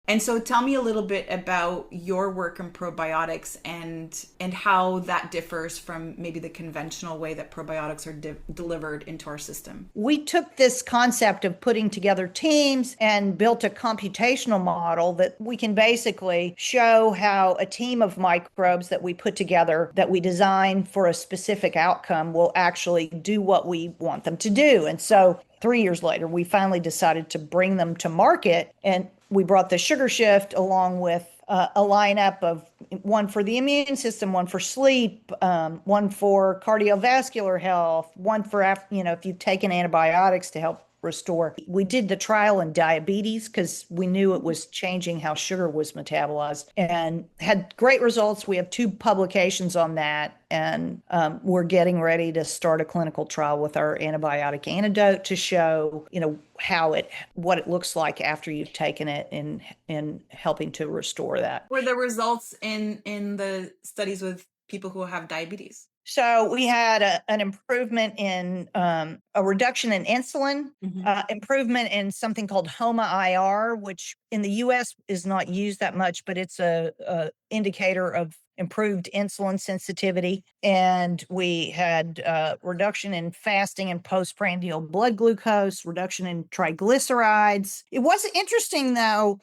And so tell me a little bit about your work in probiotics and how that differs from maybe the conventional way that probiotics are delivered into our system. We took this concept of putting together teams and built a computational model that we can basically show how a team of microbes that we put together, that we design for a specific outcome, will actually do what we want them to do. And so 3 years later, we finally decided to bring them to market. And we brought the sugar shift along with a lineup of one for the immune system, one for sleep, one for cardiovascular health, one for, if you've taken antibiotics to help restore. We did the trial in diabetes because we knew it was changing how sugar was metabolized and had great results. We have 2 publications on that. And we're getting ready to start a clinical trial with our antibiotic antidote to show, what it looks like after you've taken it in helping to restore that. Were the results in the studies with people who have diabetes? So we had an improvement in a reduction in insulin, improvement in something called HOMA-IR, which in the U.S. is not used that much, but it's a indicator of improved insulin sensitivity. And we had reduction in fasting and postprandial blood glucose, reduction in triglycerides. It was interesting, though.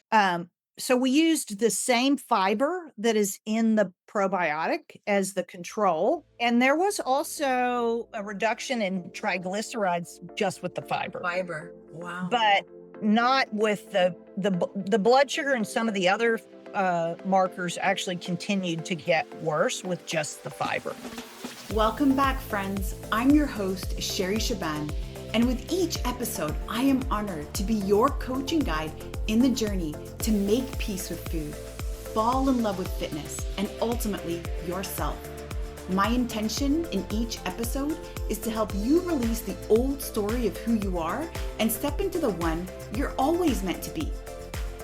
So we used the same fiber that is in the probiotic as the control. And there was also a reduction in triglycerides just with the fiber. Fiber. Wow. But not with the blood sugar, and some of the other markers actually continued to get worse with just the fiber. Welcome back, friends. I'm your host, Sherry Shaban. And with each episode, I am honored to be your coach and guide in the journey to make peace with food, fall in love with fitness, and ultimately yourself. My intention in each episode is to help you release the old story of who you are and step into the one you're always meant to be.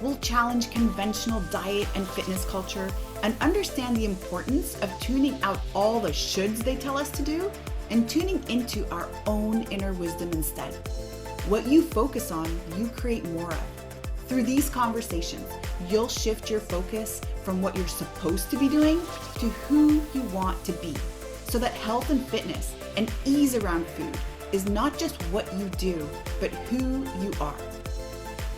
We'll challenge conventional diet and fitness culture and understand the importance of tuning out all the shoulds they tell us to do and tuning into our own inner wisdom instead. What you focus on, you create more of. Through these conversations, you'll shift your focus from what you're supposed to be doing to who you want to be, so that health and fitness and ease around food is not just what you do, but who you are.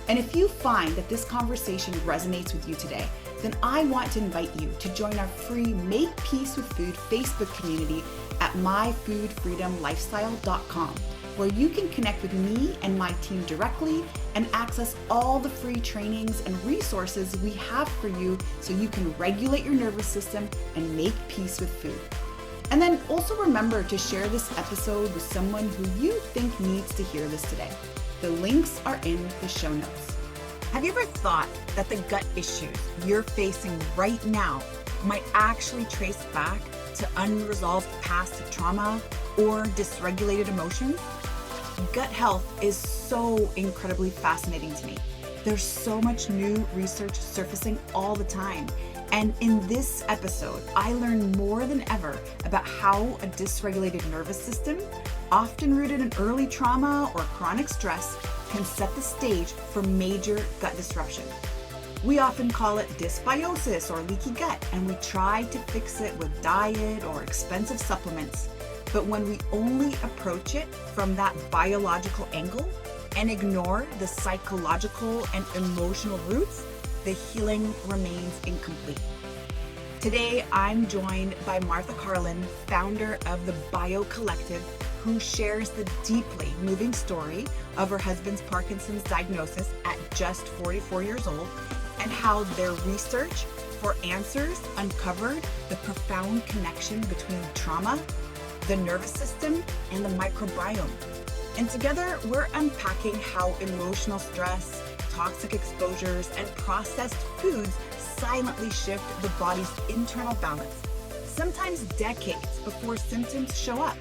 And if you find that this conversation resonates with you today, then I want to invite you to join our free Make Peace with Food Facebook community at myfoodfreedomlifestyle.com, where you can connect with me and my team directly and access all the free trainings and resources we have for you so you can regulate your nervous system and make peace with food. And then also remember to share this episode with someone who you think needs to hear this today. The links are in the show notes. Have you ever thought that the gut issues you're facing right now might actually trace back to unresolved past trauma or dysregulated emotions? Gut health is so incredibly fascinating to me. There's so much new research surfacing all the time. And in this episode, I learned more than ever about how a dysregulated nervous system, often rooted in early trauma or chronic stress, can set the stage for major gut disruption. We often call it dysbiosis or leaky gut, and we try to fix it with diet or expensive supplements. But when we only approach it from that biological angle and ignore the psychological and emotional roots, the healing remains incomplete. Today, I'm joined by Martha Carlin, founder of the BioCollective, who shares the deeply moving story of her husband's Parkinson's diagnosis at just 44 years old, and how their research for answers uncovered the profound connection between trauma, the nervous system, and the microbiome. And together, we're unpacking how emotional stress, toxic exposures, and processed foods silently shift the body's internal balance, sometimes decades before symptoms show up.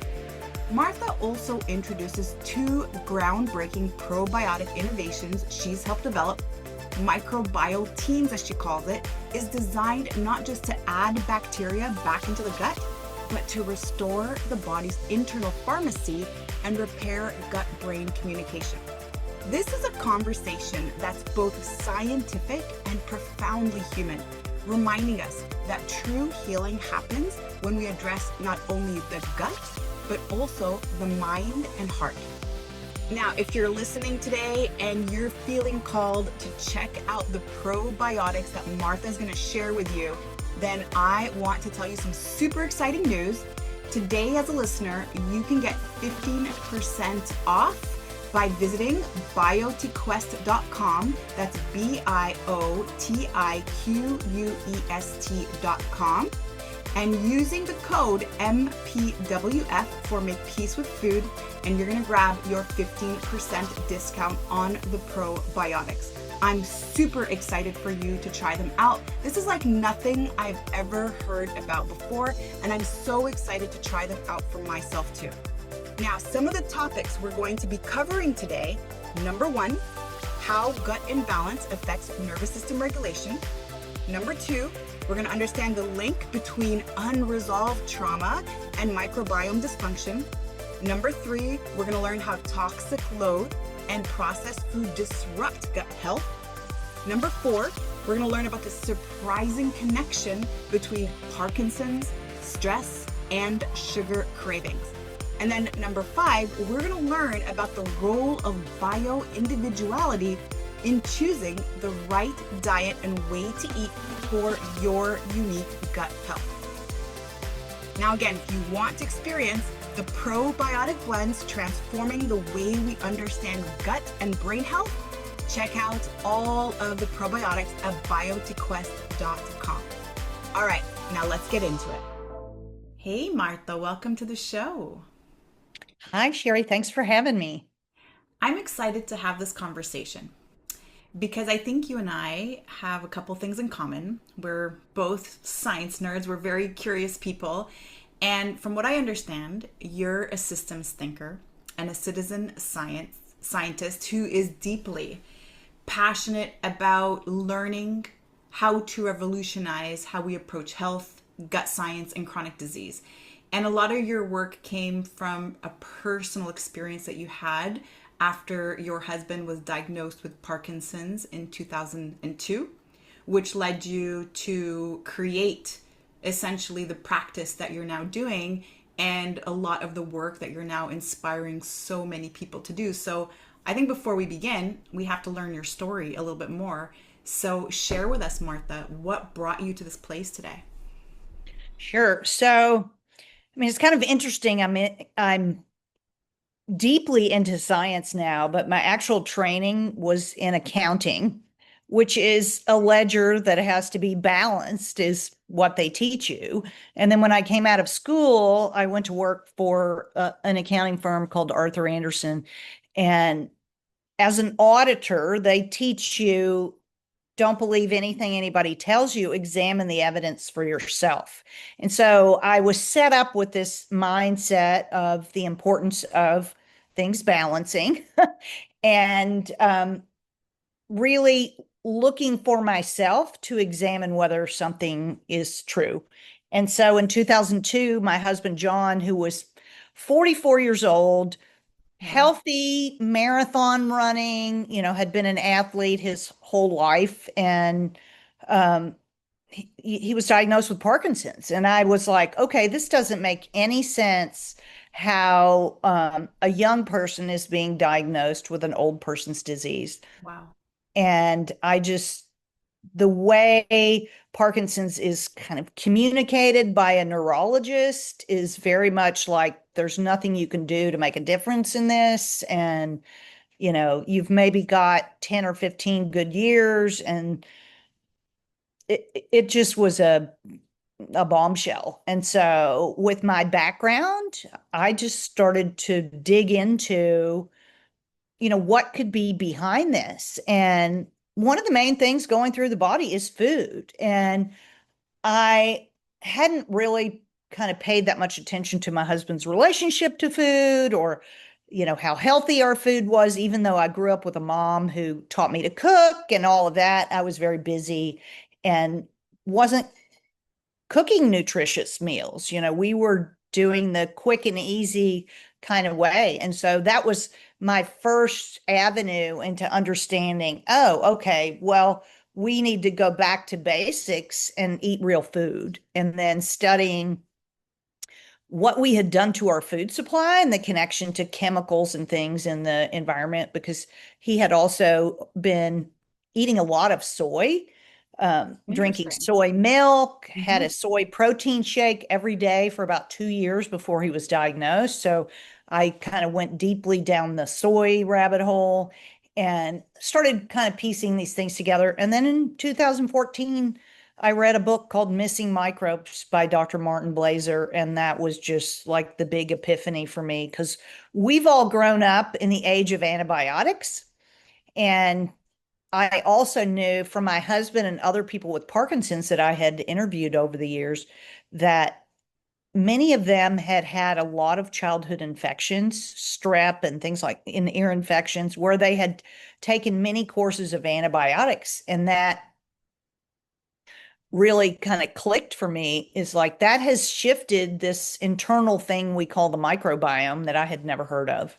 Martha also introduces 2 groundbreaking probiotic innovations she's helped develop. Microbiome Teams, as she calls it, is designed not just to add bacteria back into the gut, but to restore the body's internal pharmacy and repair gut-brain communication. This is a conversation that's both scientific and profoundly human, reminding us that true healing happens when we address not only the gut, but also the mind and heart. Now, if you're listening today and you're feeling called to check out the probiotics that Martha is going to share with you, then I want to tell you some super exciting news. Today, as a listener, you can get 15% off by visiting biotiquest.com. That's biotiquest.com. And using the code MPWF for Make Peace with Food, and you're going to grab your 15% discount on the probiotics. I'm super excited for you to try them out. This is like nothing I've ever heard about before, and I'm so excited to try them out for myself too. Now, some of the topics we're going to be covering today: number one, how gut imbalance affects nervous system regulation. Number two, we're going to understand the link between unresolved trauma and microbiome dysfunction. Number three, we're going to learn how toxic load and processed food disrupt gut health. Number four, we're going to learn about the surprising connection between Parkinson's, stress, and sugar cravings. And then number five, we're going to learn about the role of bio-individuality in choosing the right diet and way to eat for your unique gut health. Now again, if you want to experience the probiotic blends transforming the way we understand gut and brain health, check out all of the probiotics at biotiquest.com. All right, now let's get into it. Hey Martha, welcome to the show. Hi, Sherry. Thanks for having me. I'm excited to have this conversation because I think you and I have a couple things in common. We're both science nerds. We're very curious people. And from what I understand, you're a systems thinker and a citizen scientist who is deeply passionate about learning how to revolutionize how we approach health, gut science, and chronic disease. And a lot of your work came from a personal experience that you had after your husband was diagnosed with Parkinson's in 2002, which led you to create essentially the practice that you're now doing and a lot of the work that you're now inspiring so many people to do. So I think before we begin, we have to learn your story a little bit more. So share with us, Martha, what brought you to this place today? Sure. So, it's kind of interesting. I'm deeply into science now, but my actual training was in accounting, which is a ledger that has to be balanced, is what they teach you. And then when I came out of school, I went to work for an accounting firm called Arthur Andersen. And as an auditor, they teach you, don't believe anything anybody tells you, examine the evidence for yourself. And so I was set up with this mindset of the importance of things balancing and really looking for myself to examine whether something is true. And so in 2002, my husband, John, who was 44 years old, healthy, marathon running, had been an athlete his whole life. And he was diagnosed with Parkinson's. And I was like, okay, this doesn't make any sense how a young person is being diagnosed with an old person's disease. Wow. And the way Parkinson's is kind of communicated by a neurologist is very much like there's nothing you can do to make a difference in this. And, you've maybe got 10 or 15 good years. And it just was a bombshell. And so with my background, I just started to dig into, what could be behind this. And one of the main things going through the body is food. And I hadn't really kind of paid that much attention to my husband's relationship to food or, how healthy our food was, even though I grew up with a mom who taught me to cook and all of that. I was very busy and wasn't cooking nutritious meals. We were doing the quick and easy kind of way. And so that was my first avenue into understanding, oh, okay, well, we need to go back to basics and eat real food. And then studying what we had done to our food supply and the connection to chemicals and things in the environment, because he had also been eating a lot of soy, drinking Interesting. soy milk, had Hmm. a soy protein shake every day for about 2 years before he was diagnosed. So I kind of went deeply down the soy rabbit hole and started kind of piecing these things together. And then in 2014, I read a book called Missing Microbes by Dr. Martin Blazer, and that was just like the big epiphany for me because we've all grown up in the age of antibiotics. And I also knew from my husband and other people with Parkinson's that I had interviewed over the years that many of them had had a lot of childhood infections, strep and things like in ear infections, where they had taken many courses of antibiotics. And that really kind of clicked for me is like that has shifted this internal thing we call the microbiome that I had never heard of.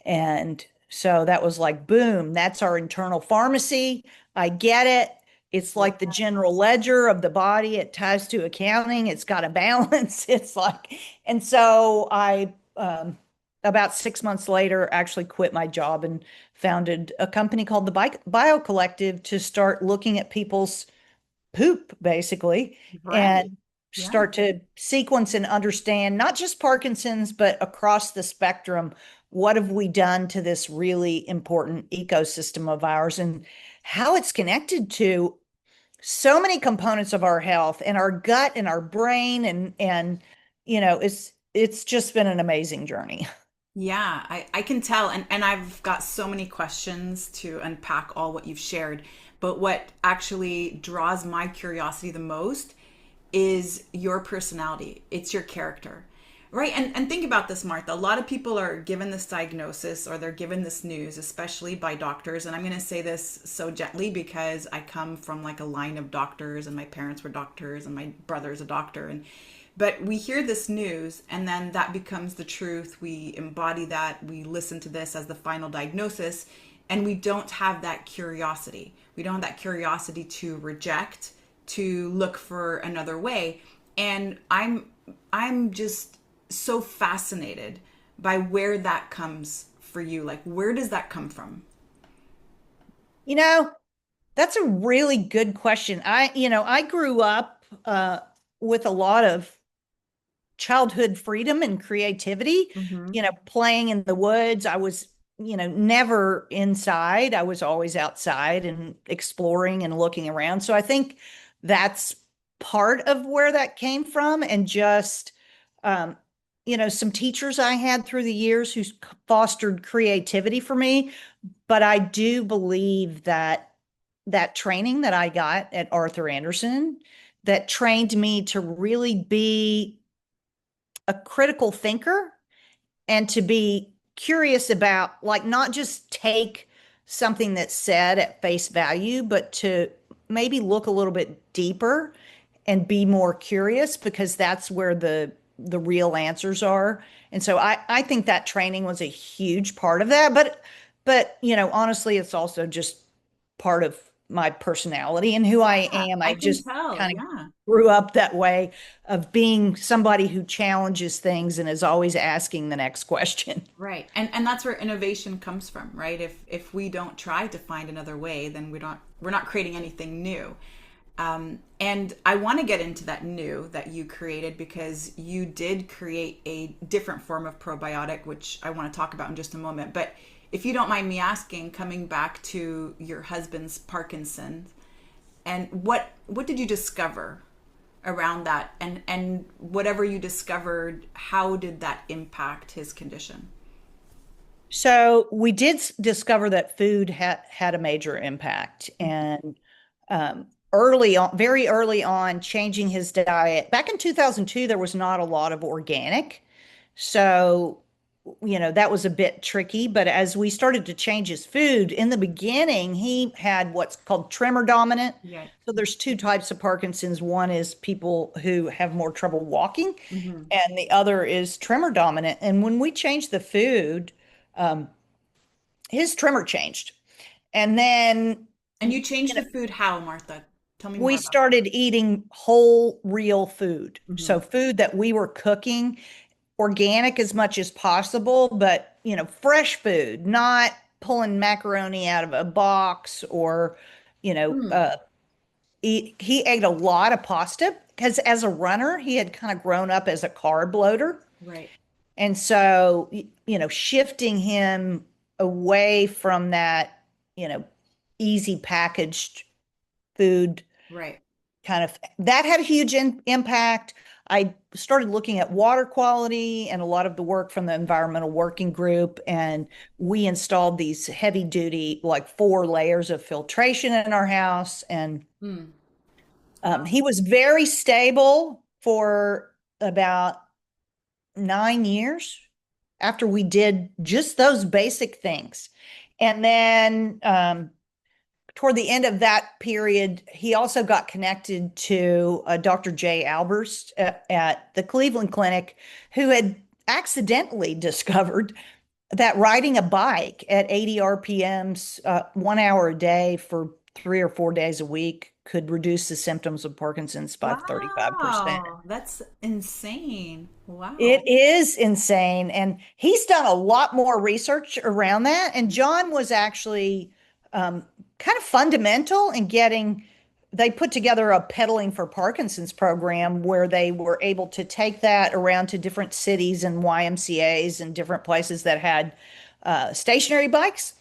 And so that was like, boom, that's our internal pharmacy. I get it. It's Yeah. like the general ledger of the body. It ties to accounting. It's got a balance. It's like, and so about 6 months later, actually quit my job and founded a company called the BioCollective to start looking at people's poop basically Right. and Yeah. start to sequence and understand not just Parkinson's, but across the spectrum. What have we done to this really important ecosystem of ours and how it's connected to so many components of our health and our gut and our brain and it's just been an amazing journey. Yeah, I can tell. And I've got so many questions to unpack all what you've shared. But what actually draws my curiosity the most is your personality. It's your character. Right. And think about this, Martha. A lot of people are given this diagnosis or they're given this news, especially by doctors. And I'm going to say this so gently because I come from like a line of doctors and my parents were doctors and my brother's a doctor. And but we hear this news and then that becomes the truth. We embody that. We listen to this as the final diagnosis and we don't have that curiosity. We don't have that curiosity to reject, to look for another way. And I'm just so fascinated by where that comes for you. Like where does that come from? You know, that's a really good question. I grew up with a lot of childhood freedom and creativity, Mm-hmm. playing in the woods. I was, never inside. I was always outside and exploring and looking around. So I think that's part of where that came from. And just, um, some teachers I had through the years who fostered creativity for me. But I do believe that that training that I got at Arthur Anderson that trained me to really be a critical thinker and to be curious about like not just take something that's said at face value, but to maybe look a little bit deeper and be more curious because that's where the real answers are. And so I think that training was a huge part of that. But honestly, it's also just part of my personality and who I Yeah, am. I I can just tell. kind of Yeah. grew up that way of being somebody who challenges things and is always asking the next question. Right. And that's where innovation comes from, right? If we don't try to find another way, then we're not creating anything new. And I want to get into that new that you created because you did create a different form of probiotic, which I want to talk about in just a moment. But if you don't mind me asking, coming back to your husband's Parkinson's, and what did you discover around that? And whatever you discovered, how did that impact his condition? So we did discover that food had a major impact, and early on, very early on, changing his diet. Back in 2002, there was not a lot of organic, so that was a bit tricky. But as we started to change his food, in the beginning, he had what's called tremor dominant. Yeah. So there's two types of Parkinson's. One is people who have more trouble walking, Hmm. and the other is tremor dominant. And when we changed the food, his tremor changed. And then, And you changed you know, the food how, Martha? Tell me more we about that. started eating whole, real food. Hmm. So food that we were cooking, organic as much as possible, but fresh food, not pulling macaroni out of a box or, you know, Mm, uh, he ate a lot of pasta because as a runner, he had kind of grown up as a carb loader. right, And so, shifting him away from that, you know, easy packaged food right. kind of that had a huge impact. I started looking at water quality and a lot of the work from the environmental working group, and we installed these heavy duty, like 4 layers of filtration in our house. And Mm, wow. he was very stable for about 9 years after we did just those basic things. And then toward the end of that period, he also got connected to Dr. Jay Albers at the Cleveland Clinic, who had accidentally discovered that riding a bike at 80 RPMs, 1 hour a day for 3 or 4 days a week could reduce the symptoms of Parkinson's by 35%. Wow, that's insane. Wow. It is insane. And he's done a lot more research around that. And John was actually kind of fundamental in they put together a pedaling for Parkinson's program where they were able to take that around to different cities and YMCAs and different places that had stationary bikes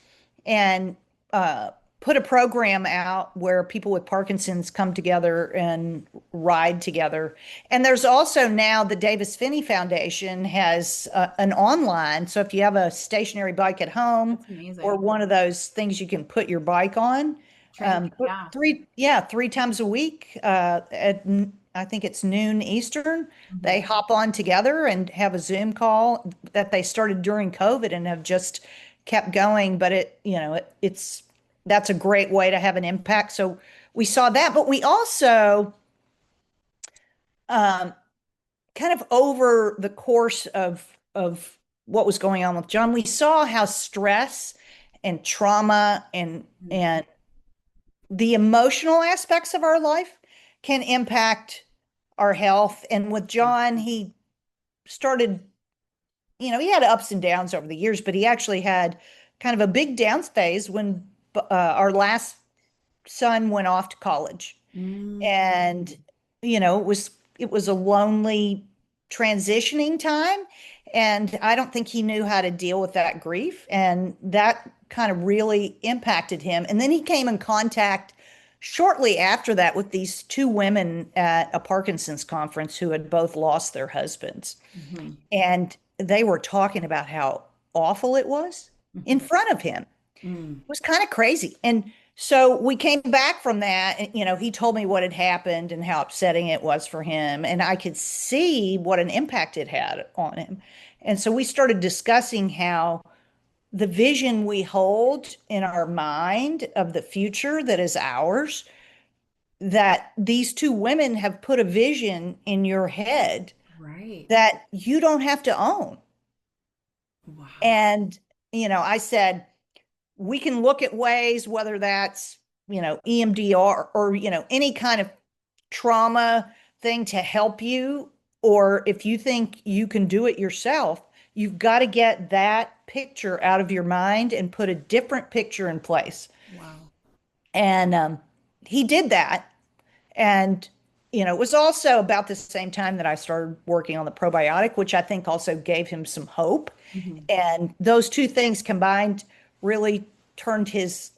and uh, put a program out where people with Parkinson's come together and ride together. And there's also now the Davis Finney Foundation has an online. So if you have a stationary bike at home That's or amazing. one of those things you can put your bike on, Train, yeah. three times a week I think it's noon Eastern. Mhm. They hop on together and have a Zoom call that they started during COVID and have just kept going. But it's that's a great way to have an impact. So we saw that, but we also um, kind of over the course of what was going on with John, we saw how stress and trauma Mm, and the emotional aspects of our life can impact our health. And with mm, John, he started, he had ups and downs over the years, but he actually had kind of a big downs phase when our last son went off to college. mm, And, it was a lonely transitioning time. And I don't think he knew how to deal with that grief. And that kind of really impacted him. And then he came in contact shortly after that with these 2 women at a Parkinson's conference who had both lost their husbands. mhm, And they were talking about how awful it was in mhm, front of him. mm. It was kind of crazy. And so we came back from that, and he told me what had happened and how upsetting it was for him, and I could see what an impact it had on him. And so we started discussing how the vision we hold in our mind of the future that is ours, that these 2 women have put a vision in your head Right. that you don't have to own. Wow. And I said, we can look at ways, whether that's, EMDR or, any kind of trauma thing to help you, or if you think you can do it yourself, you've got to get that picture out of your mind and put a different picture in place. Wow. And he did that. And, it was also about the same time that I started working on the probiotic, which I think also gave him some hope. Mhm. And those two things combined really turned his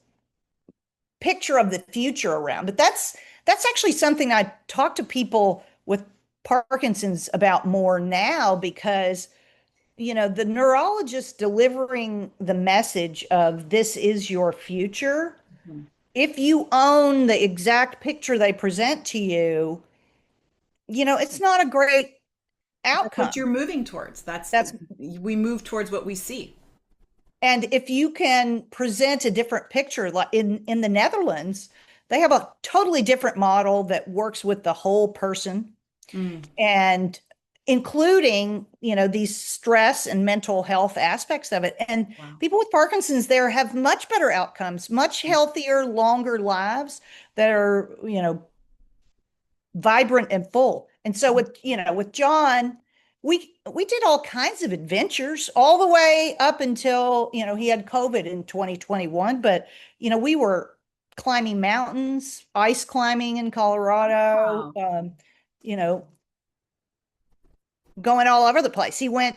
picture of the future around. But that's actually something I talk to people with Parkinson's about more now because the neurologist delivering the message of this is your future. Mhm. If you own the exact picture they present to you, it's not a great That's what outcome. you're moving towards. That's That's we move towards what we see. And if you can present a different picture, like in the Netherlands, they have a totally different model that works with the whole person. Mm, And including, these stress and mental health aspects of it. And Wow. people with Parkinson's there have much better outcomes, much healthier, longer lives that are, vibrant and full. And so with John, we did all kinds of adventures all the way up until, he had COVID in 2021, but we were climbing mountains, ice climbing in Colorado, Wow. you know, going all over the place. He went,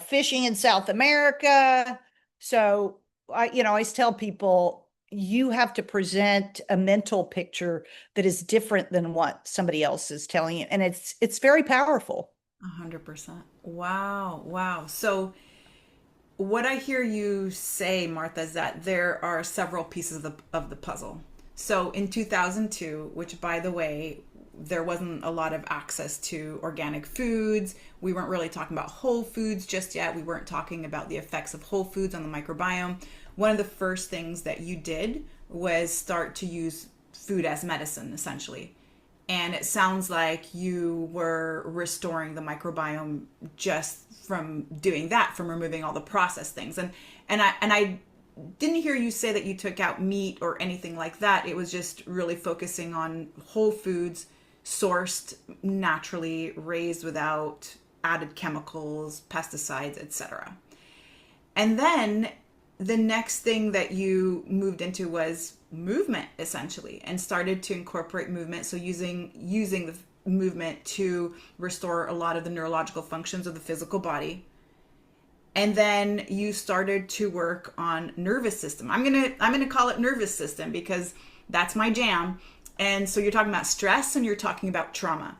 fishing in South America. So I always tell people you have to present a mental picture that is different than what somebody else is telling you. And it's very powerful. 100%. Wow. Wow. So what I hear you say, Martha, is that there are several pieces of the puzzle. So in 2002, which by the way, there wasn't a lot of access to organic foods. We weren't really talking about whole foods just yet. We weren't talking about the effects of whole foods on the microbiome. One of the first things that you did was start to use food as medicine, essentially. And it sounds like you were restoring the microbiome just from doing that, from removing all the processed things. And I didn't hear you say that you took out meat or anything like that. It was just really focusing on whole foods, sourced naturally, raised without added chemicals, pesticides, etc. And then the next thing that you moved into was movement, essentially, and started to incorporate movement. So using the movement to restore a lot of the neurological functions of the physical body. And then you started to work on nervous system. I'm gonna call it nervous system because that's my jam. And so you're talking about stress and you're talking about trauma.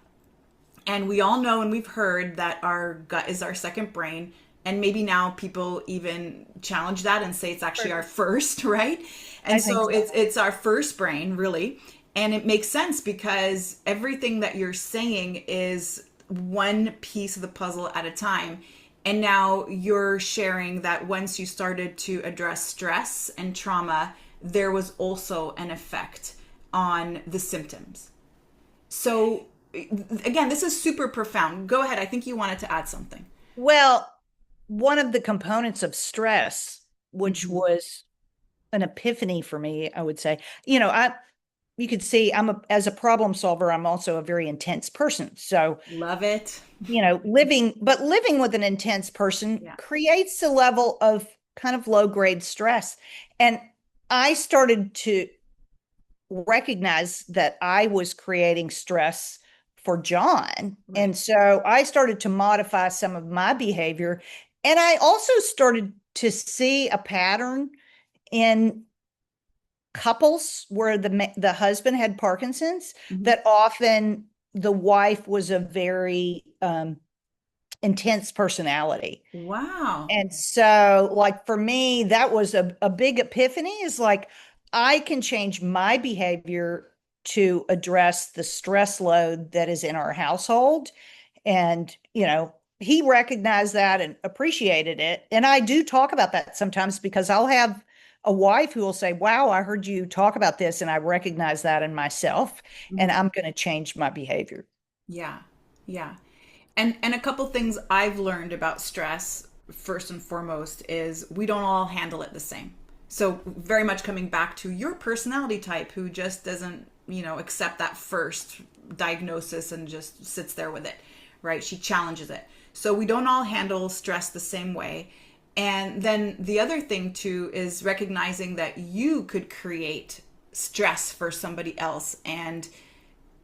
And we all know and we've heard that our gut is our second brain. And maybe now people even challenge that and say it's actually our first, right? And I think so so. it's our first brain, really. And it makes sense because everything that you're saying is one piece of the puzzle at a time. And now you're sharing that once you started to address stress and trauma, there was also an effect on the symptoms. So again, this is super profound. Go ahead. I think you wanted to add something. Well, one of the components of stress, which Mhm. was an epiphany for me, I would say, you could see as a problem solver, I'm also a very intense person. So, Love it. living with an intense person Yeah. creates a level of kind of low grade stress. And I started to recognize that I was creating stress for John. Right. And so I started to modify some of my behavior. And I also started to see a pattern in couples where the husband had Parkinson's, Mhm. that often the wife was a very intense personality. Wow. And so, like, for me, that was a big epiphany, is like, I can change my behavior to address the stress load that is in our household. And, he recognized that and appreciated it. And I do talk about that sometimes because I'll have a wife who will say, "Wow, I heard you talk about this, and I recognize that in myself, and Mhm. I'm going to change my behavior." Yeah. Yeah. And a couple things I've learned about stress, first and foremost, is we don't all handle it the same. So very much coming back to your personality type who just doesn't, accept that first diagnosis and just sits there with it, right? She challenges it. So we don't all handle stress the same way. And then the other thing too is recognizing that you could create stress for somebody else and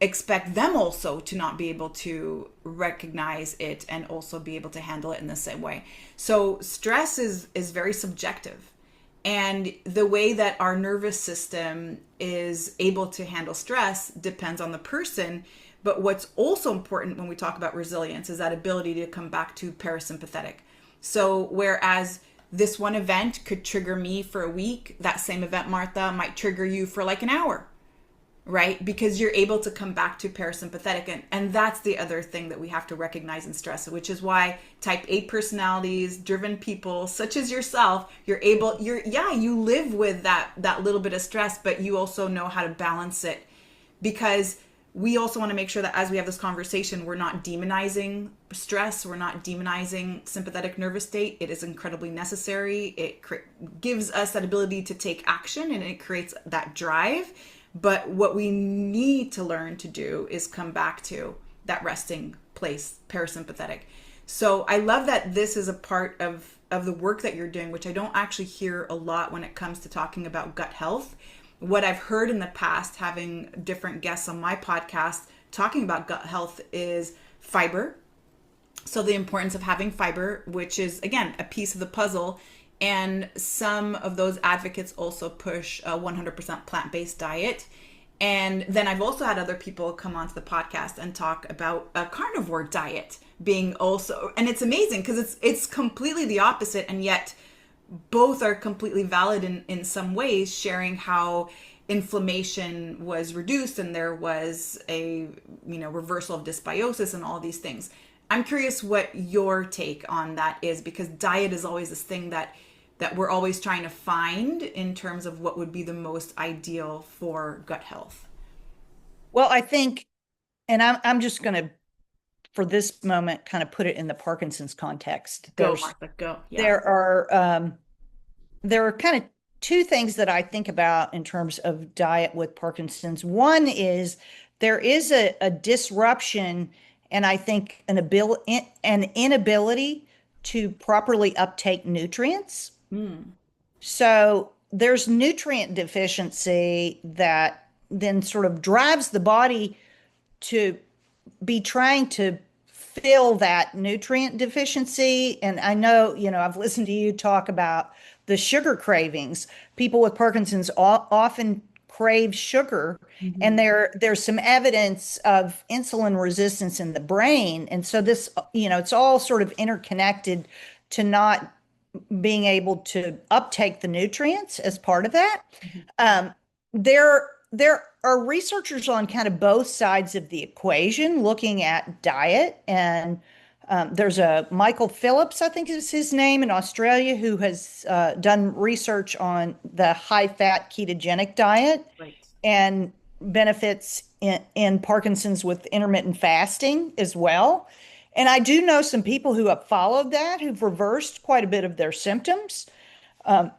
expect them also to not be able to recognize it and also be able to handle it in the same way. So stress is very subjective. And the way that our nervous system is able to handle stress depends on the person. But what's also important when we talk about resilience is that ability to come back to parasympathetic. So whereas this one event could trigger me for a week, that same event, Martha, might trigger you for like an hour, right? Because you're able to come back to parasympathetic. And that's the other thing that we have to recognize in stress, which is why type A personalities, driven people such as yourself, you live with that little bit of stress, but you also know how to balance it. Because we also want to make sure that as we have this conversation, we're not demonizing stress, we're not demonizing sympathetic nervous state. It is incredibly necessary. It gives us that ability to take action and it creates that drive. But what we need to learn to do is come back to that resting place, parasympathetic. So I love that this is a part of the work that you're doing, which I don't actually hear a lot when it comes to talking about gut health. What I've heard in the past, having different guests on my podcast talking about gut health, is fiber. So the importance of having fiber, which is, again, a piece of the puzzle. And some of those advocates also push a 100% plant-based diet. And then I've also had other people come onto the podcast and talk about a carnivore diet being also, and it's amazing because it's completely the opposite, and yet both are completely valid in some ways, sharing how inflammation was reduced and there was a reversal of dysbiosis and all these things. I'm curious what your take on that is, because diet is always this thing that we're always trying to find in terms of what would be the most ideal for gut health. Well, I think, and I'm just going to, for this moment, kind of put it in the Parkinson's context. Go, Martha, go. Yeah. There are kind of two things that I think about in terms of diet with Parkinson's. One is there is a disruption, and I think an inability to properly uptake nutrients. So there's nutrient deficiency that then sort of drives the body to be trying to fill that nutrient deficiency. And I know, I've listened to you talk about the sugar cravings. People with Parkinson's often crave sugar, and there's some evidence of insulin resistance in the brain. And so this, it's all sort of interconnected to not being able to uptake the nutrients as part of that. There are researchers on kind of both sides of the equation looking at diet, and there's a Michael Phillips, I think is his name, in Australia, who has done research on the high-fat ketogenic diet Right. and benefits in Parkinson's with intermittent fasting as well. And I do know some people who have followed that, who've reversed quite a bit of their symptoms. But,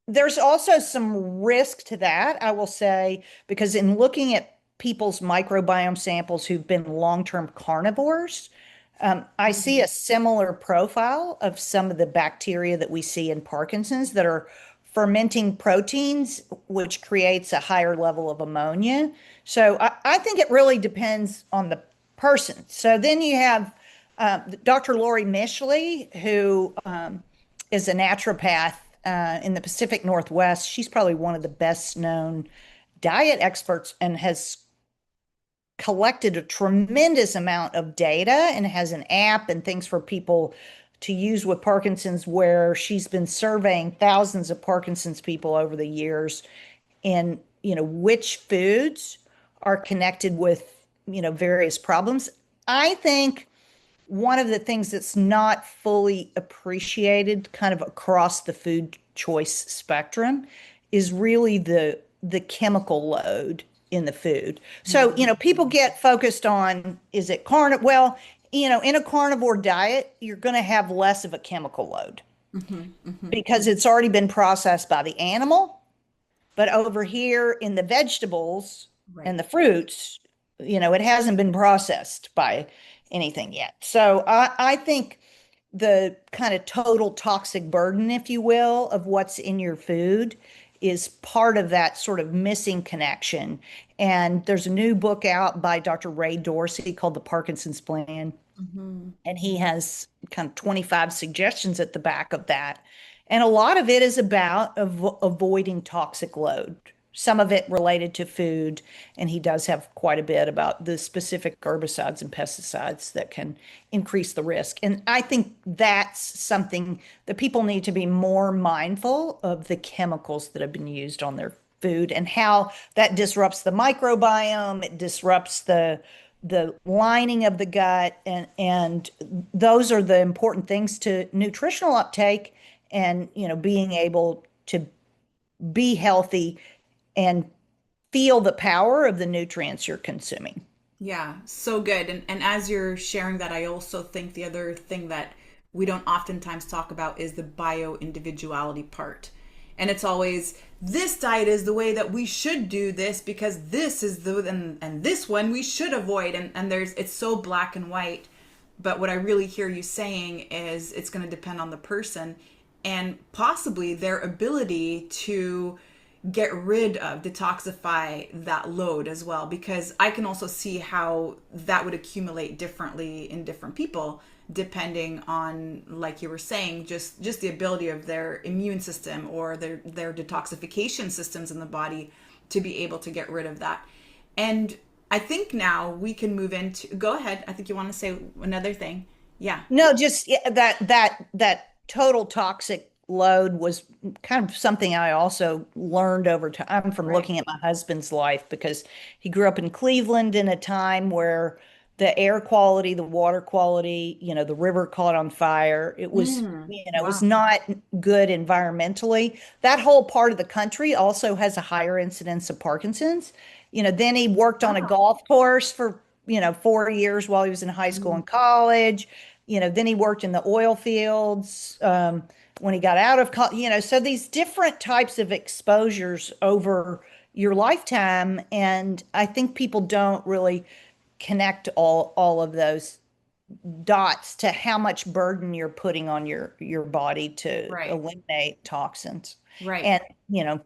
there's also some risk to that, I will say, because in looking at people's microbiome samples who've been long-term carnivores, I see a similar profile of some of the bacteria that we see in Parkinson's that are fermenting proteins, which creates a higher level of ammonia. So I think it really depends on the person. So then you have Dr. Lori Mishley, who is a naturopath in the Pacific Northwest. She's probably one of the best known diet experts and has collected a tremendous amount of data and has an app and things for people to use with Parkinson's, where she's been surveying thousands of Parkinson's people over the years in, which foods are connected with, various problems. I think one of the things that's not fully appreciated kind of across the food choice spectrum is really the chemical load in the food. So, people get focused on, is it carnivore? Well, in a carnivore diet, you're going to have less of a chemical load because it's already been processed by the animal. But over here in the vegetables and the fruits, it hasn't been processed by anything yet. So I think the kind of total toxic burden, if you will, of what's in your food is part of that sort of missing connection. And there's a new book out by Dr. Ray Dorsey called The Parkinson's Plan. And he has kind of 25 suggestions at the back of that. And a lot of it is about avoiding toxic load, some of it related to food. And he does have quite a bit about the specific herbicides and pesticides that can increase the risk. And I think that's something that people need to be more mindful of, the chemicals that have been used on their food and how that disrupts the microbiome. It disrupts the lining of the gut. And those are the important things to nutritional uptake and, being able to be healthy and feel the power of the nutrients you're consuming. Yeah, so good. And as you're sharing that, I also think the other thing that we don't oftentimes talk about is the bio individuality part. And it's always this diet is the way that we should do this because this is the and this one we should avoid. And there's it's so black and white. But what I really hear you saying is it's going to depend on the person and possibly their ability to get rid of, detoxify that load as well. Because I can also see how that would accumulate differently in different people depending on, like you were saying, just the ability of their immune system or their detoxification systems in the body to be able to get rid of that. And I think now we can move into, go ahead. I think you want to say another thing. Yeah. No, just that total toxic load was kind of something I also learned over time from Right. looking at my husband's life because he grew up in Cleveland in a time where the air quality, the water quality, the river caught on fire. It was, it was Wow. not good environmentally. That whole part of the country also has a higher incidence of Parkinson's. Then he worked on a Wow. golf course for, 4 years while he was in high school and college. Then he worked in the oil fields when he got out of college. So these different types of exposures over your lifetime. And I think people don't really connect all of those dots to how much burden you're putting on your body to Right. eliminate toxins Right. and,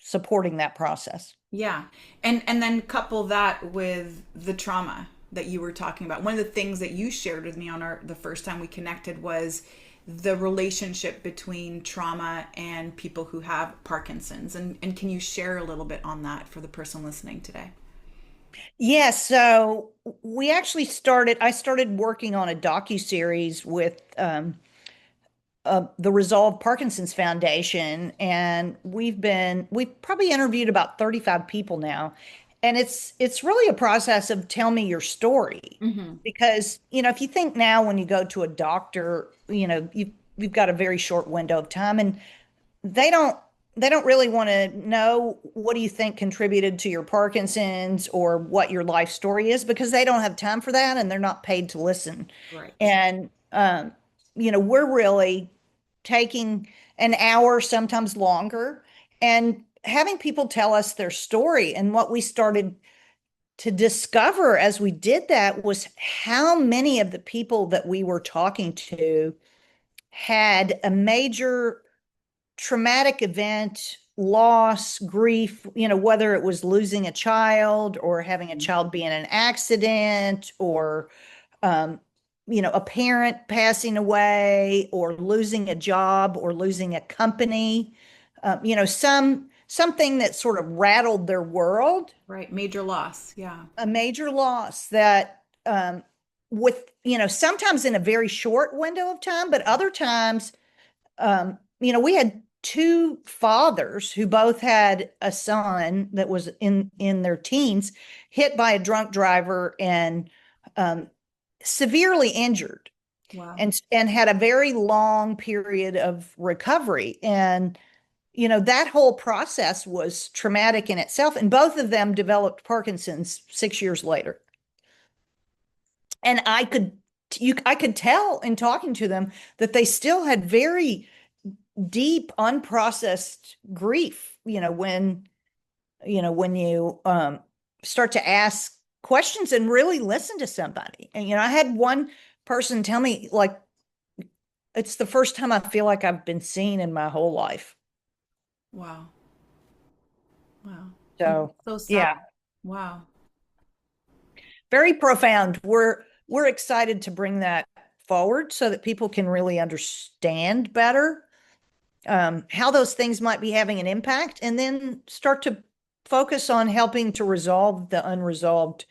supporting that process. Yeah. And then couple that with the trauma that you were talking about. One of the things that you shared with me on the first time we connected was the relationship between trauma and people who have Parkinson's. And can you share a little bit on that for the person listening today? Yeah, so I started working on a docu-series with the Resolved Parkinson's Foundation, and we've probably interviewed about 35 people now. And it's really a process of tell me your story. Mm-hmm. Because, if you think now when you go to a doctor, you've got a very short window of time and they don't they don't really want to know what do you think contributed to your Parkinson's or what your life story is because they don't have time for that and they're not paid to listen. Right. And we're really taking an hour, sometimes longer, and having people tell us their story. And what we started to discover as we did that was how many of the people that we were talking to had a major traumatic event, loss, grief, whether it was losing a child or having a child be in an accident or, um, a parent passing away or losing a job or losing a company, something that sort of rattled their world, Right. Major loss. Yeah. a major loss that, with, sometimes in a very short window of time, but other times we had two fathers who both had a son that was in their teens, hit by a drunk driver and um, severely injured, Wow. and had a very long period of recovery. And that whole process was traumatic in itself. And both of them developed Parkinson's 6 years later. And I could tell in talking to them that they still had very deep unprocessed grief when you start to ask questions and really listen to somebody. And I had one person tell me, like, it's the first time I feel like I've been seen in my whole life. Wow. Wow. And So so sad. yeah, Wow. very profound. We're excited to bring that forward so that people can really understand better how those things might be having an impact, and then start to focus on helping to resolve the unresolved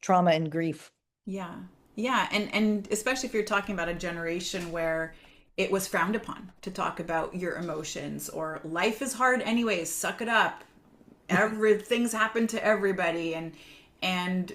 trauma and grief. Yeah. Yeah. And especially if you're talking about a generation where it was frowned upon to talk about your emotions or life is hard anyways, suck it up. Everything's happened to everybody. And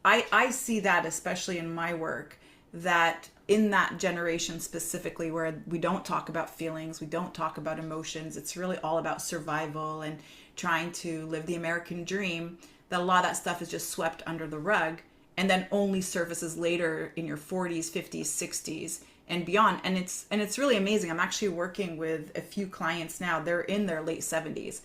I see that especially in my work, that in that generation specifically where we don't talk about feelings, we don't talk about emotions, it's really all about survival and trying to live the American dream, that a lot of that stuff is just swept under the rug and then only surfaces later in your 40s, 50s, 60s and beyond. And it's really amazing. I'm actually working with a few clients now. They're in their late 70s.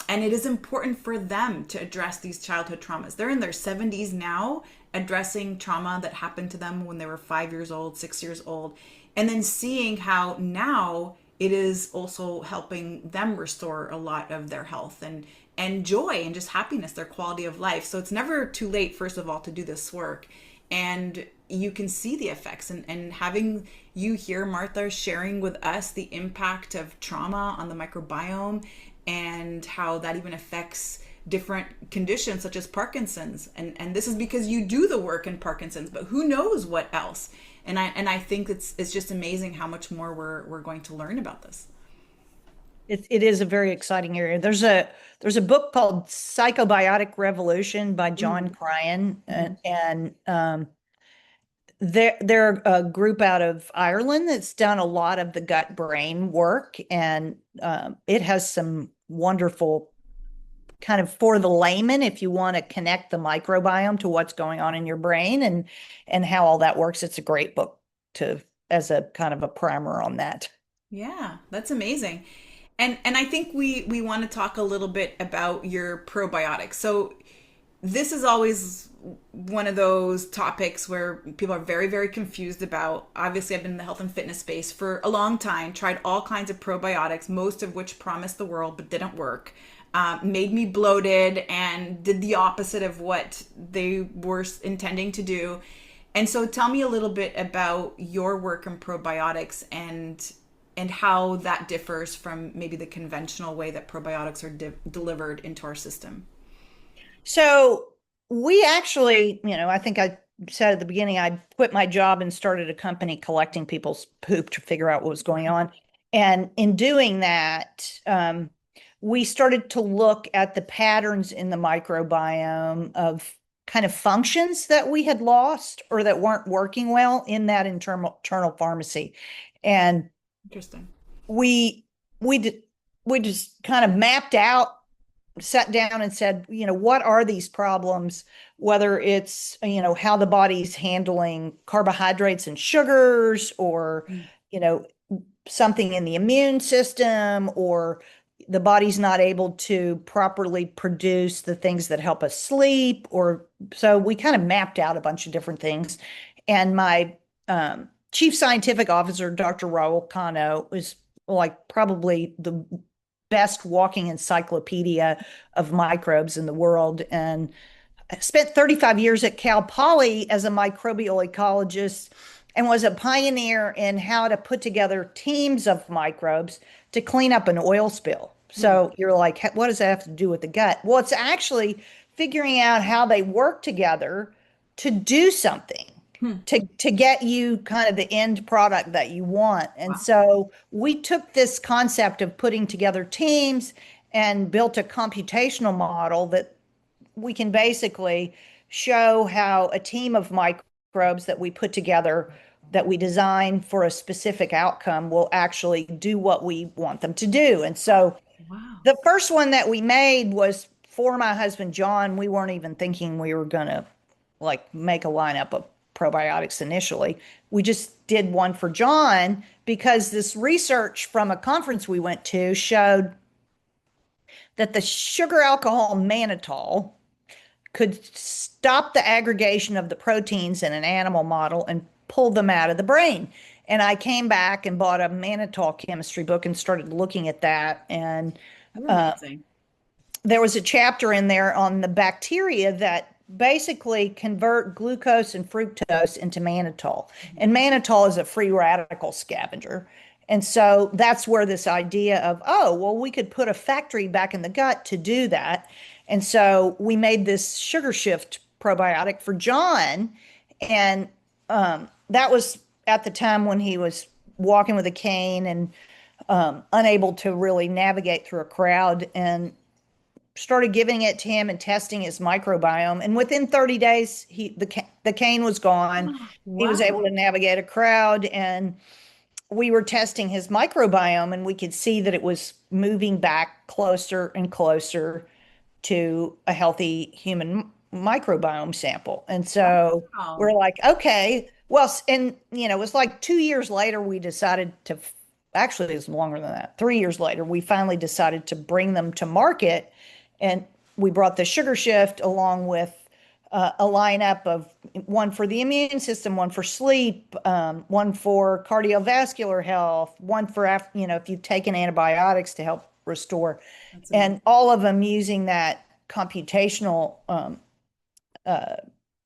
And it is important for them to address these childhood traumas. They're in their 70s now, addressing trauma that happened to them when they were 5 years old, 6 years old, and then seeing how now it is also helping them restore a lot of their health and joy and just happiness, their quality of life. So it's never too late, first of all, to do this work. And you can see the effects, and having you here, Martha, sharing with us the impact of trauma on the microbiome and how that even affects different conditions such as Parkinson's. And this is because you do the work in Parkinson's, but who knows what else. And I think it's just amazing how much more we're going to learn about this. It is a very exciting area. There's a book called Psychobiotic Revolution by John Mm. Cryan, Mhm. and they're a group out of Ireland that's done a lot of the gut brain work, and it has some wonderful kind of, for the layman, if you want to connect the microbiome to what's going on in your brain and how all that works. It's a great book to as a kind of a primer on that. Yeah, that's amazing. And I think we want to talk a little bit about your probiotics. So this is always one of those topics where people are very, very confused about. Obviously, I've been in the health and fitness space for a long time, tried all kinds of probiotics, most of which promised the world but didn't work. Made me bloated and did the opposite of what they were intending to do. And so tell me a little bit about your work in probiotics and how that differs from maybe the conventional way that probiotics are delivered into our system. So we actually, I think I said at the beginning, I quit my job and started a company collecting people's poop to figure out what was going on. And in doing that, we started to look at the patterns in the microbiome of kind of functions that we had lost or that weren't working well in that internal pharmacy. And Interesting. we we did, we just kind of mapped out, sat down and said, what are these problems? Whether it's, how the body's handling carbohydrates and sugars, or, Mm. you know, something in the immune system, or the body's not able to properly produce the things that help us sleep. Or so we kind of mapped out a bunch of different things. And my chief scientific officer, Dr. Raul Cano, is like probably the best walking encyclopedia of microbes in the world. And I spent 35 years at Cal Poly as a microbial ecologist and was a pioneer in how to put together teams of microbes to clean up an oil spill. Mm. So you're like, what does that have to do with the gut? Well, it's actually figuring out how they work together to do something, Hmm. to get you kind of the end product that you want. And Wow. so we took this concept of putting together teams and built a computational model that we can basically show how a team of microbes that we put together, that we design for a specific outcome, will actually do what we want them to do. And so Wow. the first one that we made was for my husband John. We weren't even thinking we were going to like make a lineup of probiotics initially. We just did one for John because this research from a conference we went to showed that the sugar alcohol mannitol could stop the aggregation of the proteins in an animal model and pull them out of the brain. And I came back and bought a mannitol chemistry book and started looking at that. And You're amazing. there was a chapter in there on the bacteria that basically convert glucose and fructose into mannitol. And mannitol is a free radical scavenger. And so that's where this idea of, oh, well, we could put a factory back in the gut to do that. And so we made this sugar shift probiotic for John. And that was at the time when he was walking with a cane and unable to really navigate through a crowd, and started giving it to him and testing his microbiome. And within 30 days, the cane was gone. He was able Wow. to navigate a crowd, and we were testing his microbiome and we could see that it was moving back closer and closer to a healthy human microbiome sample. And so we're Wow. like, okay, well, and it was like 2 years later, we decided to, actually, it's longer than that. 3 years later, we finally decided to bring them to market. And we brought the sugar shift along with a lineup of one for the immune system, one for sleep, one for cardiovascular health, one for, if you've taken antibiotics to help restore, That's amazing. and all of them using that computational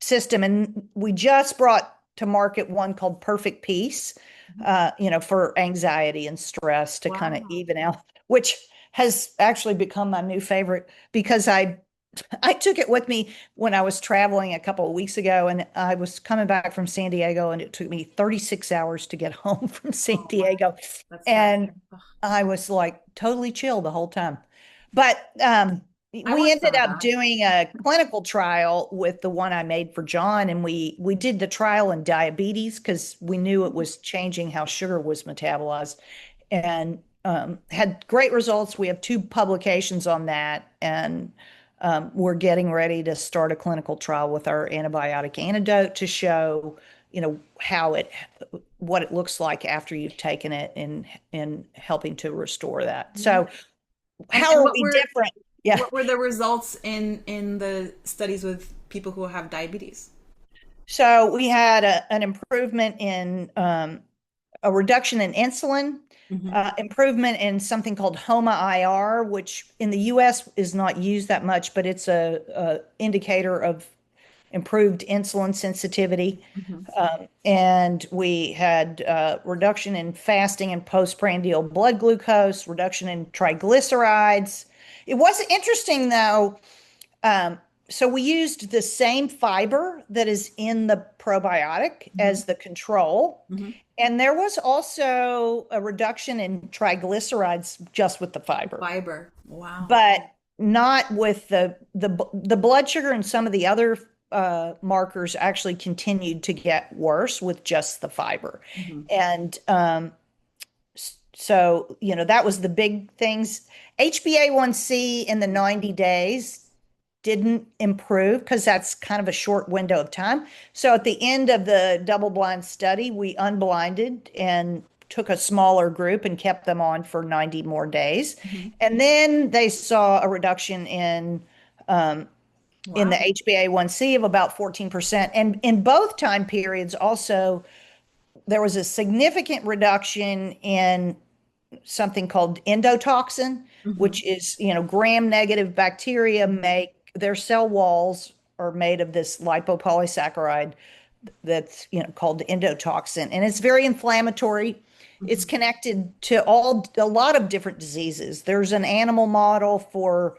system. And we just brought to market one called Perfect Peace, for anxiety and stress to kind of Wow. even out, which has actually become my new favorite because I took it with me when I was traveling a couple of weeks ago, and I was coming back from San Diego, and it took me 36 hours to get home from San Oh, wow. Diego. That's terrible. And Ugh, I was like totally chill the whole time. But I we want some ended of up that. doing a clinical trial with the one I made for John, and we did the trial in diabetes because we knew it was changing how sugar was metabolized, and had great results. We have two publications on that, and we're getting ready to start a clinical trial with our antibiotic antidote to show, how what it looks like after you've taken it in helping to restore that. Yeah. So And how are we different? Yeah. what were the results in the studies with people who have diabetes? So we had an improvement in a reduction in insulin, Hmm. improvement in something called HOMA-IR, which in the US is not used that much, but it's a indicator of improved insulin sensitivity. Hmm. And we had reduction in fasting and postprandial blood glucose, reduction in triglycerides. It was interesting though. So we used the same fiber that is in the probiotic Hmm. as the control. Hmm. And there was also a reduction in triglycerides just with the fiber, Fiber. Wow. but not with the blood sugar, and some of the other markers actually continued to get worse with just the fiber. Hmm. And so, that was the big things. HbA1c in the 90 days didn't improve because that's kind of a short window of time. So at the end of the double blind study, we unblinded and took a smaller group and kept them on for 90 more days. Hmm. And then they saw a reduction in the Wow. HbA1c of about 14%. And in both time periods, also, there was a significant reduction in something called endotoxin, Hmm. which is, gram negative bacteria make their cell walls are made of this lipopolysaccharide that's, called endotoxin. And it's very inflammatory. It's Hmm. connected to a lot of different diseases. There's an animal model for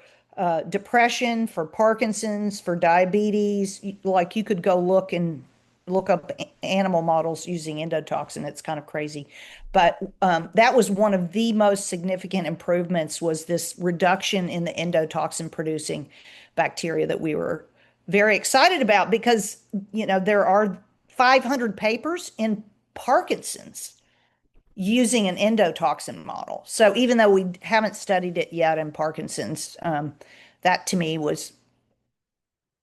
depression, for Parkinson's, for diabetes. Like you could go look up animal models using endotoxin. It's kind of crazy. But that was one of the most significant improvements, was this reduction in the endotoxin producing bacteria that we were very excited about because, there are 500 papers in Parkinson's using an endotoxin model. So even though we haven't studied it yet in Parkinson's, that to me was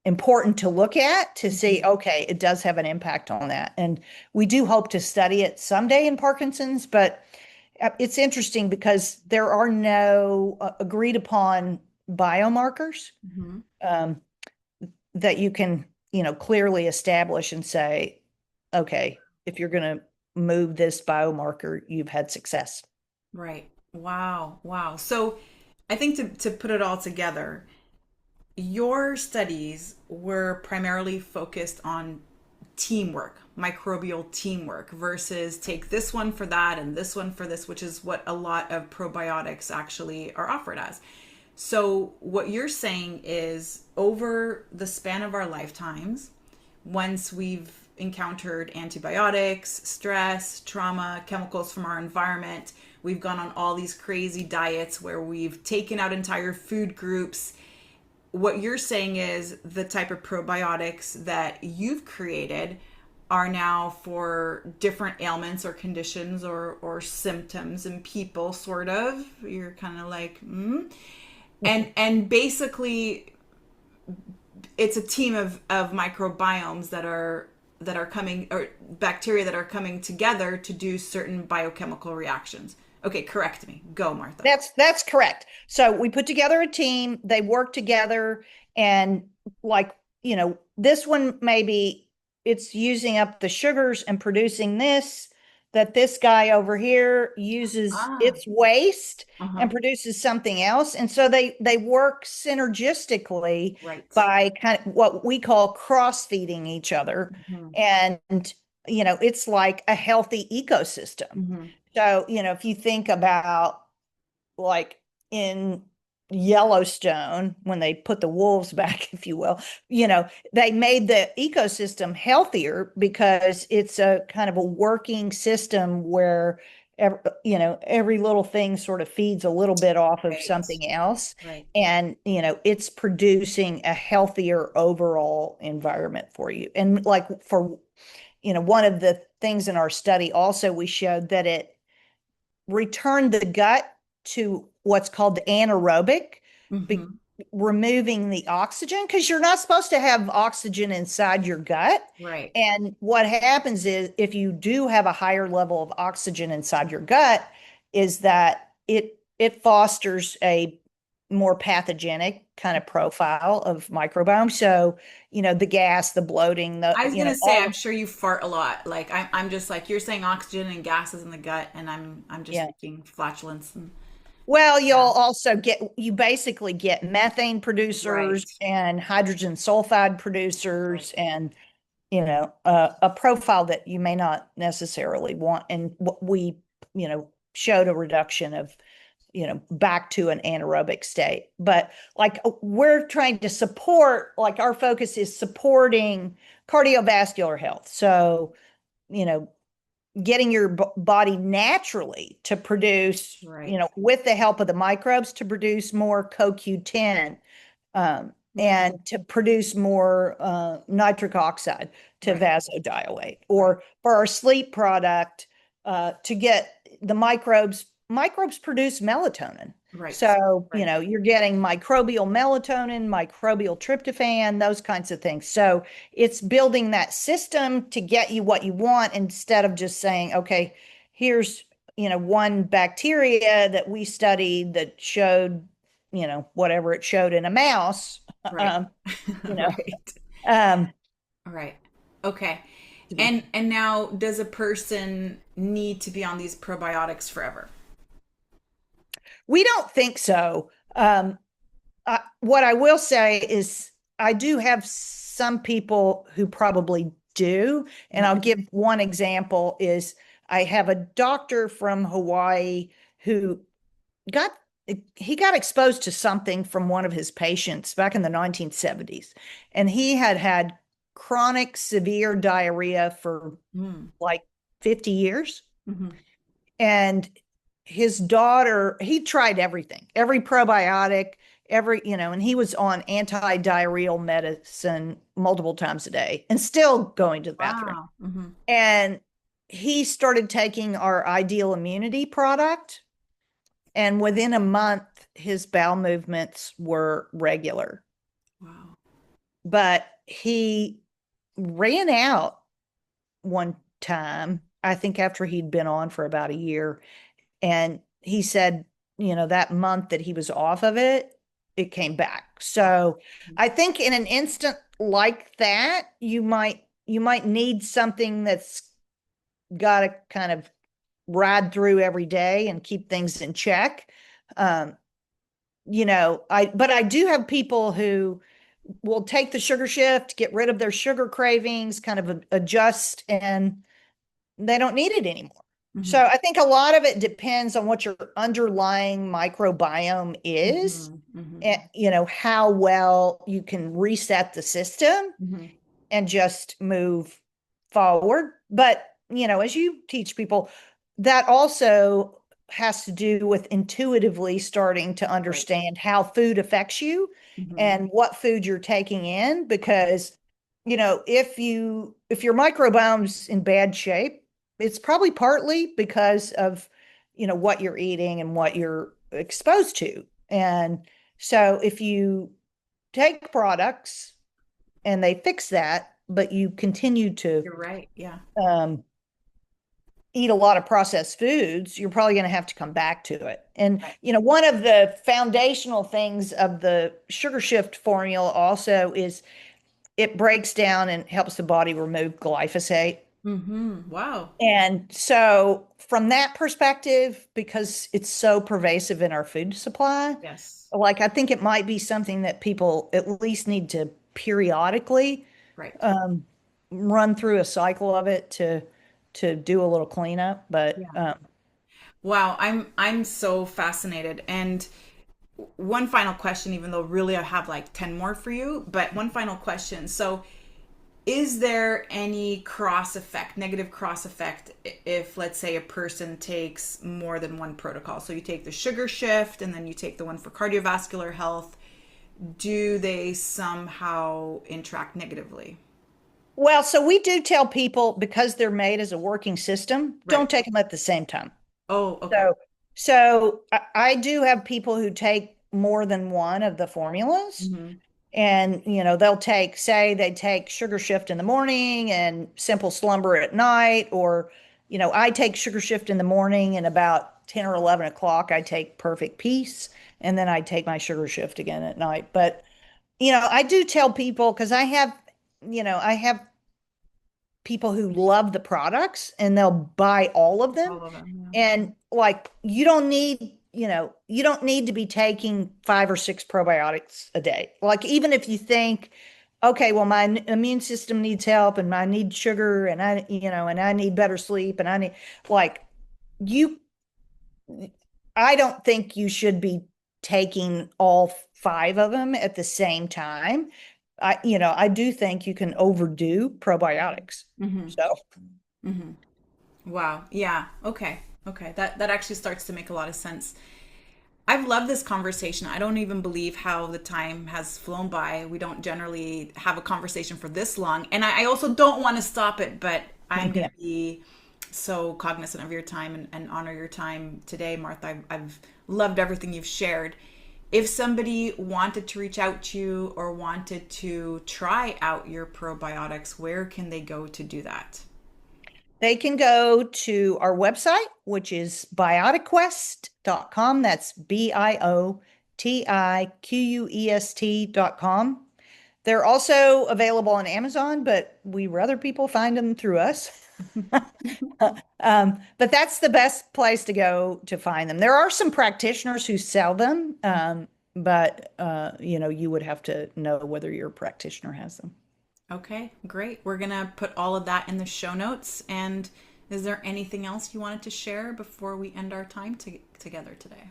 important to look at to see, Hmm. okay, it does have an impact on that. And we do hope to study it someday in Parkinson's, but it's interesting because there are no agreed upon biomarkers Hmm. um, that you can, clearly establish and say, okay, if you're going to move this biomarker, you've had success. Right. Wow. Wow. So I think to put it all together, your studies were primarily focused on teamwork, microbial teamwork, versus take this one for that and this one for this, which is what a lot of probiotics actually are offered as. So, what you're saying is over the span of our lifetimes, once we've encountered antibiotics, stress, trauma, chemicals from our environment, we've gone on all these crazy diets where we've taken out entire food groups. What you're saying is the type of probiotics that you've created are now for different ailments or conditions or symptoms in people, sort of. You're kind of like, and basically it's a team of microbiomes that are coming, or bacteria that are coming together to do certain biochemical reactions. Okay, correct me. Go, Martha. That's correct. So we put together a team, they work together, and like, this one maybe it's using up the sugars and producing this, that this guy over here uses Ah, its waste and uh-huh. produces something else. And so they work synergistically Right. by kind of what we call cross feeding each other. Hmm. And it's like a healthy ecosystem. Hmm. So, if you think about like in Yellowstone, when they put the wolves back, if you will, they made the ecosystem healthier because it's a kind of a working system where every little thing sort of feeds a little bit off of Right. something else. Right. And, it's producing a healthier overall environment for you. And like for, one of the things in our study also, we showed that it return the gut to what's called the anaerobic, be, Hmm. removing the oxygen, because you're not supposed to have oxygen inside your gut. Right. And what happens is if you do have a higher level of oxygen inside your gut, is that it fosters a more pathogenic kind of profile of microbiome. So, the gas, the bloating, I was gonna say, all I'm of, sure you fart a lot. Like I'm just like you're saying oxygen and gases in the gut, and I'm just yeah. thinking flatulence and Well, you'll yeah. also you basically get methane Right. producers and hydrogen sulfide Right. producers and, a profile that you may not necessarily want. And what we, showed a reduction of, back to an anaerobic state. But like we're trying to support, like our focus is supporting cardiovascular health. So, you know, getting your body naturally to produce, Right. with the help of the microbes, to produce more CoQ10, Mm. and to produce more nitric oxide to Right. vasodilate, Right. or for our sleep product, to get the microbes produce melatonin. Right. So, Right. you're getting microbial melatonin, microbial tryptophan, those kinds of things. So it's building that system to get you what you want instead of just saying, okay, here's, one bacteria that we studied that showed, whatever it showed in a mouse. Right. Um, you know, Right. um, All right. Okay. And now does a person need to be on these probiotics forever? we don't think so. What I will say is, I do have some people who probably do, and I'll Mhm. give one example. Is I have a doctor from Hawaii who got he got exposed to something from one of his patients back in the 1970s, and he had had chronic severe diarrhea for Mm. like 50 years. Hmm. And his daughter, he tried everything, every probiotic, and he was on anti-diarrheal medicine multiple times a day and still going to the bathroom. Wow. Hmm. And he started taking our Ideal Immunity product, and within a month, his bowel movements were regular. Wow. But he ran out one time, I think after he'd been on for about a year. And he said, that month that he was off of it, it came back. Wow. So I think in an instant like that, you might need something that's got to kind of ride through every day and keep things in check. Um, but I do have people who will take the sugar shift, get rid of their sugar cravings, kind of adjust, and they don't need it anymore. Hmm. So I think a lot of it depends on what your underlying microbiome is, Hmm. Hmm. and how well you can reset the system Hmm. and just move forward. But, as you teach people, that also has to do with intuitively starting to Right. understand how food affects you Hmm. and what food you're taking in, because if your microbiome's in bad shape, it's probably partly because of, what you're eating and what you're exposed to. And so if you take products and they fix that, but you continue to You're right. Yeah. um, eat a lot of processed foods, you're probably going to have to come back to it. And, Right. one of the foundational things of the sugar shift formula also is it breaks down and helps the body remove glyphosate. Wow. And so, from that perspective, because it's so pervasive in our food supply, Yes. like I think it might be something that people at least need to periodically Right. um, run through a cycle of it to do a little cleanup. But Yeah. Wow. I'm so fascinated. And one final question, even though really I have like 10 more for you, but one final question. So, is there any cross effect, negative cross effect, if let's say a person takes more than one protocol? So you take the sugar shift and then you take the one for cardiovascular health. Do they somehow interact negatively? well, so we do tell people because they're made as a working system, Right. don't take them at the same time. Oh, okay. So, so I do have people who take more than one of the formulas, Hmm. and they'll take, say, they take sugar shift in the morning and simple slumber at night, or I take sugar shift in the morning and about 10 or 11 o'clock I take perfect peace, and then I take my sugar shift again at night. But I do tell people because I have people who love the products and they'll buy all of them. All of them. And like you don't need to be taking 5 or 6 probiotics a day. Like even if you think, okay, well, my immune system needs help and I need sugar and I need better sleep and I need like you I don't think you should be taking all 5 of them at the same time. I do think you can overdo probiotics. Yeah. Hmm. So, Hmm. Wow. Yeah. Okay. Okay. That actually starts to make a lot of sense. I've loved this conversation. I don't even believe how the time has flown by. We don't generally have a conversation for this long. And I also don't want to stop it, but I'm going yeah. to be so cognizant of your time and honor your time today, Martha. I've loved everything you've shared. If somebody wanted to reach out to you or wanted to try out your probiotics, where can they go to do that? They can go to our website, which is biotiquest.com. That's BIOTIQUEST.com. They're also available on Amazon, but we rather people find them through us. But that's the best place to go to find them. There are some practitioners who sell them, but you would have to know whether your practitioner has them. Okay, great. We're going to put all of that in the show notes. And is there anything else you wanted to share before we end our time together today?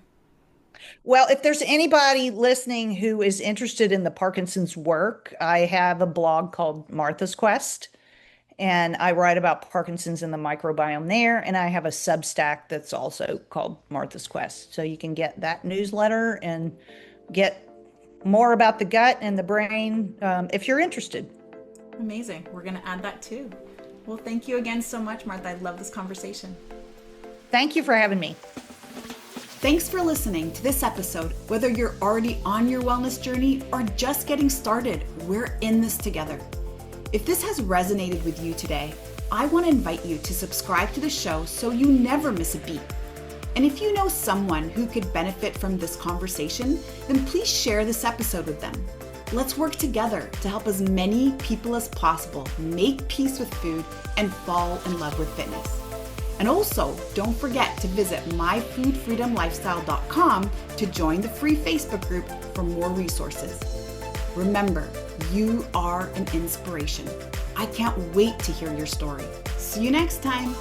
Well, if there's anybody listening who is interested in the Parkinson's work, I have a blog called Martha's Quest, and I write about Parkinson's and the microbiome there. And I have a Substack that's also called Martha's Quest. So you can get that newsletter and get more about the gut and the brain if you're interested. Amazing. We're going to add that too. Well, thank you again so much, Martha. I love this conversation. Thank you for having me. Thanks for listening to this episode. Whether you're already on your wellness journey or just getting started, we're in this together. If this has resonated with you today, I want to invite you to subscribe to the show so you never miss a beat. And if you know someone who could benefit from this conversation, then please share this episode with them. Let's work together to help as many people as possible make peace with food and fall in love with fitness. And also, don't forget to visit myfoodfreedomlifestyle.com to join the free Facebook group for more resources. Remember, you are an inspiration. I can't wait to hear your story. See you next time.